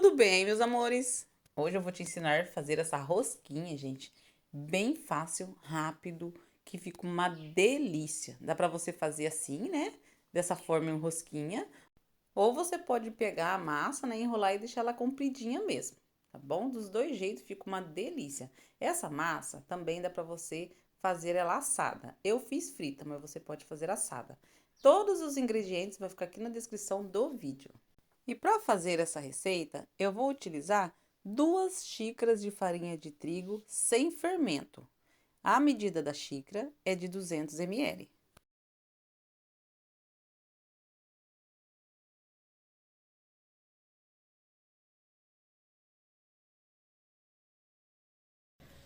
Tudo bem, meus amores? Hoje eu vou te ensinar a fazer essa rosquinha, gente. Bem fácil, rápido, que fica uma delícia. Dá pra você fazer assim, né? Dessa forma em rosquinha. Ou você pode pegar a massa, né? Enrolar e deixar ela compridinha mesmo. Tá bom? Dos dois jeitos fica uma delícia. Essa massa também dá pra você fazer ela assada. Eu fiz frita, mas você pode fazer assada. Todos os ingredientes vão ficar aqui na descrição do vídeo. E para fazer essa receita, eu vou utilizar 2 xícaras de farinha de trigo sem fermento. A medida da xícara é de 200 ml.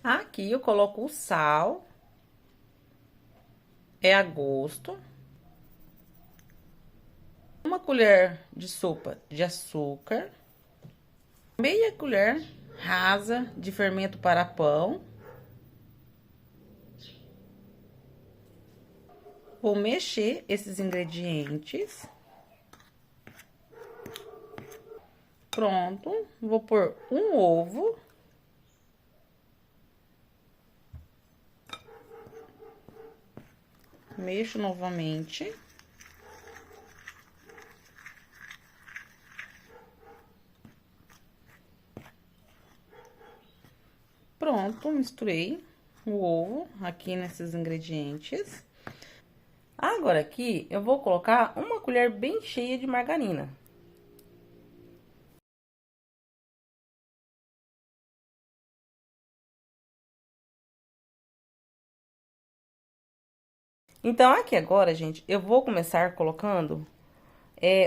Aqui eu coloco o sal, é a gosto. 1 colher de sopa de açúcar. Meia colher rasa de fermento para pão. Vou mexer esses ingredientes. Pronto, vou pôr um ovo. Mexo novamente. Pronto, misturei o ovo aqui nesses ingredientes. Agora aqui eu vou colocar 1 colher bem cheia de margarina. Então aqui agora, gente, eu vou começar colocando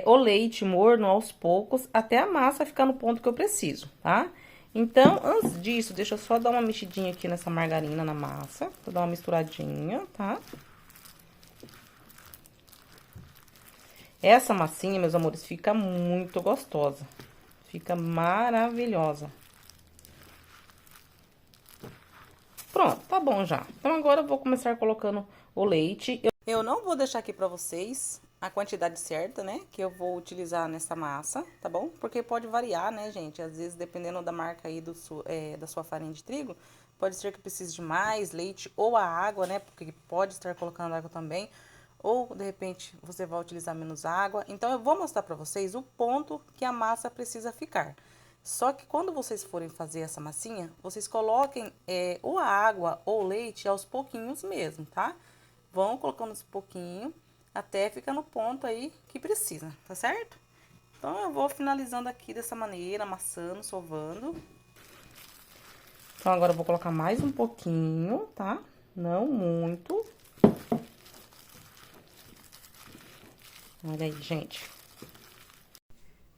o leite morno aos poucos até a massa ficar no ponto que eu preciso, tá? Então, antes disso, deixa eu só dar uma mexidinha aqui nessa margarina na massa, vou dar uma misturadinha, tá? Essa massinha, meus amores, fica muito gostosa, fica maravilhosa. Pronto, tá bom já. Então, agora eu vou começar colocando o leite. Eu não vou deixar aqui pra vocês a quantidade certa, né, que eu vou utilizar nessa massa, tá bom? Porque pode variar, né, gente? Às vezes, dependendo da marca aí da sua farinha de trigo, pode ser que precise de mais leite ou a água, né? Porque pode estar colocando água também. Ou, de repente, você vai utilizar menos água. Então, eu vou mostrar pra vocês o ponto que a massa precisa ficar. Só que quando vocês forem fazer essa massinha, vocês coloquem ou a água ou o leite aos pouquinhos mesmo, tá? Vão colocando aos pouquinho até ficar no ponto aí que precisa, tá certo? Então, eu vou finalizando aqui dessa maneira, amassando, sovando. Então, agora eu vou colocar mais um pouquinho, tá? Não muito. Olha aí, gente.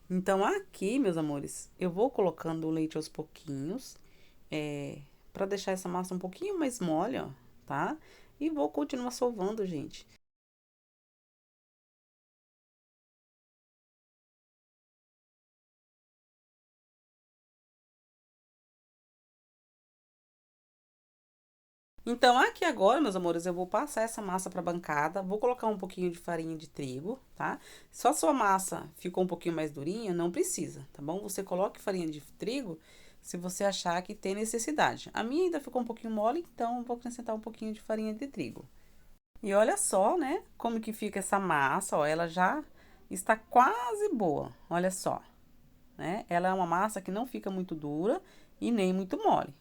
Então, aqui, meus amores, eu vou colocando o leite aos pouquinhos, pra deixar essa massa um pouquinho mais mole, ó, tá? E vou continuar sovando, gente. Então, aqui agora, meus amores, eu vou passar essa massa pra bancada, vou colocar um pouquinho de farinha de trigo, tá? Só a sua massa ficou um pouquinho mais durinha, não precisa, tá bom? Você coloque farinha de trigo se você achar que tem necessidade. A minha ainda ficou um pouquinho mole, então vou acrescentar um pouquinho de farinha de trigo. E olha só, né, como que fica essa massa, ó, ela já está quase boa, olha só, né? Ela é uma massa que não fica muito dura e nem muito mole.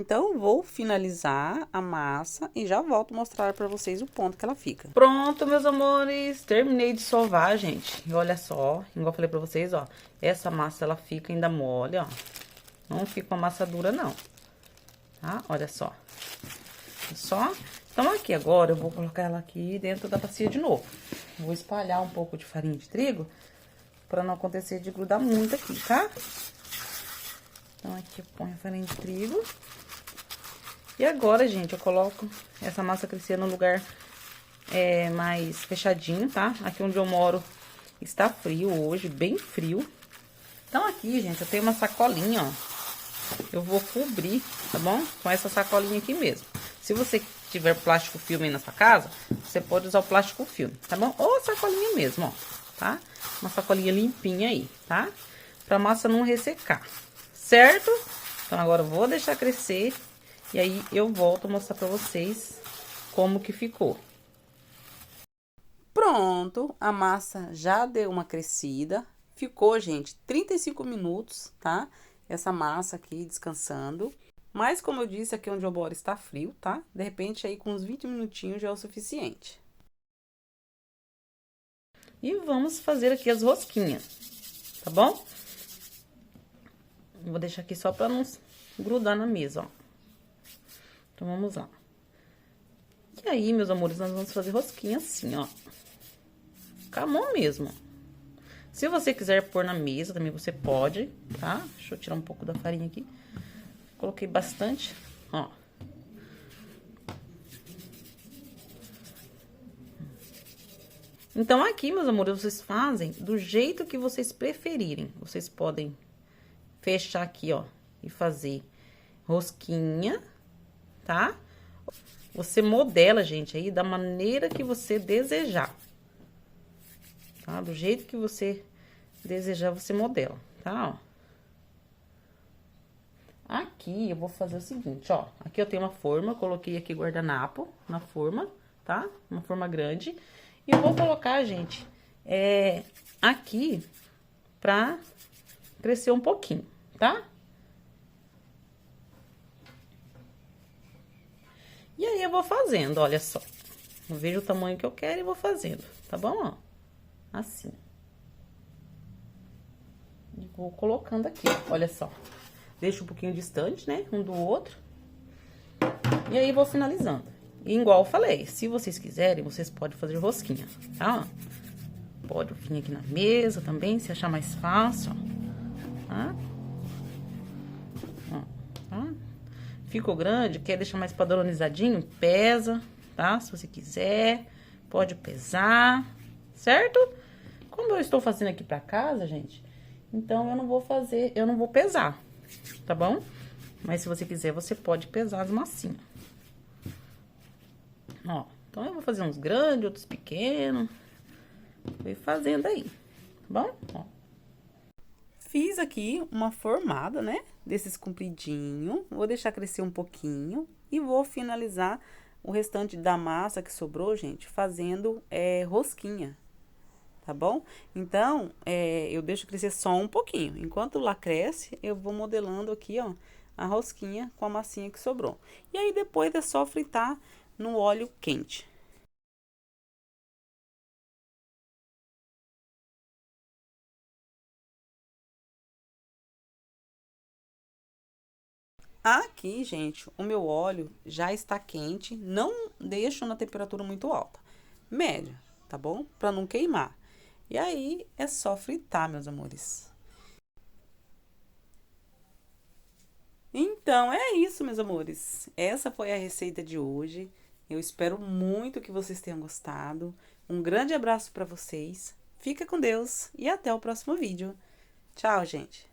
Então, vou finalizar a massa e já volto mostrar pra vocês o ponto que ela fica. Pronto, meus amores, terminei de sovar, gente. E olha só, igual eu falei pra vocês, ó, essa massa ela fica ainda mole, ó. Não fica uma massa dura, não, tá? Olha só. Só. Então, aqui agora eu vou colocar ela aqui dentro da bacia de novo. Vou espalhar um pouco de farinha de trigo pra não acontecer de grudar muito aqui, tá? Então, aqui eu ponho a farinha de trigo. E agora, gente, eu coloco essa massa crescer no lugar mais fechadinho, tá? Aqui onde eu moro está frio hoje, bem frio. Então, aqui, gente, eu tenho uma sacolinha, ó. Eu vou cobrir, tá bom? Com essa sacolinha aqui mesmo. Se você tiver plástico filme aí na sua casa, você pode usar o plástico filme, tá bom? Ou a sacolinha mesmo, ó, tá? Uma sacolinha limpinha aí, tá? pra massa não ressecar, certo? Então, agora eu vou deixar crescer e aí eu volto a mostrar pra vocês como que ficou. Pronto, a massa já deu uma crescida. Ficou, gente, 35 minutos, tá? Essa massa aqui descansando. Mas, como eu disse, aqui onde eu moro está frio, tá? De repente, aí com uns 20 minutinhos já é o suficiente. E vamos fazer aqui as rosquinhas, tá bom? Vou deixar aqui só pra não grudar na mesa, ó. Então, vamos lá. E aí, meus amores, nós vamos fazer rosquinha assim, ó. Com a mão mesmo. Se você quiser pôr na mesa, também você pode, tá? Deixa eu tirar um pouco da farinha aqui. Coloquei bastante, ó. Então, aqui, meus amores, vocês fazem do jeito que vocês preferirem. Vocês podem fechar aqui, ó, e fazer rosquinha, tá? Você modela, gente, aí da maneira que você desejar. Tá? Do jeito que você desejar, você modela, tá? Ó. Aqui, eu vou fazer o seguinte, ó. Aqui eu tenho uma forma, coloquei aqui guardanapo na forma, tá? Uma forma grande. E eu vou colocar, gente, aqui pra crescer um pouquinho, tá? E aí, eu vou fazendo, olha só. Eu vejo o tamanho que eu quero e vou fazendo, tá bom, ó? Assim. E vou colocando aqui, olha só. Deixa um pouquinho distante, né, um do outro. E aí, vou finalizando. E igual eu falei, se vocês quiserem, vocês podem fazer rosquinha, tá? Pode vir aqui na mesa também, se achar mais fácil, ó. Tá? Ó, tá? Ficou grande, quer deixar mais padronizadinho? Pesa, tá? Se você quiser, pode pesar, certo? Como eu estou fazendo aqui pra casa, gente, então eu não vou pesar, tá bom? Mas se você quiser, você pode pesar as massinhas. Ó, então eu vou fazer uns grandes, outros pequenos. Vou ir fazendo aí, tá bom? Ó. Fiz aqui uma formada, né? Desses compridinhos. Vou deixar crescer um pouquinho. E vou finalizar o restante da massa que sobrou, gente, fazendo rosquinha. Tá bom? Então, eu deixo crescer só um pouquinho. Enquanto lá cresce, eu vou modelando aqui, ó, a rosquinha com a massinha que sobrou. E aí, depois é só fritar no óleo quente. Aqui, gente, o meu óleo já está quente, não deixo na temperatura muito alta, média, tá bom? Para não queimar. E aí, é só fritar, meus amores. Então, é isso, meus amores. Essa foi a receita de hoje. Eu espero muito que vocês tenham gostado. Um grande abraço para vocês. Fica com Deus e até o próximo vídeo. Tchau, gente!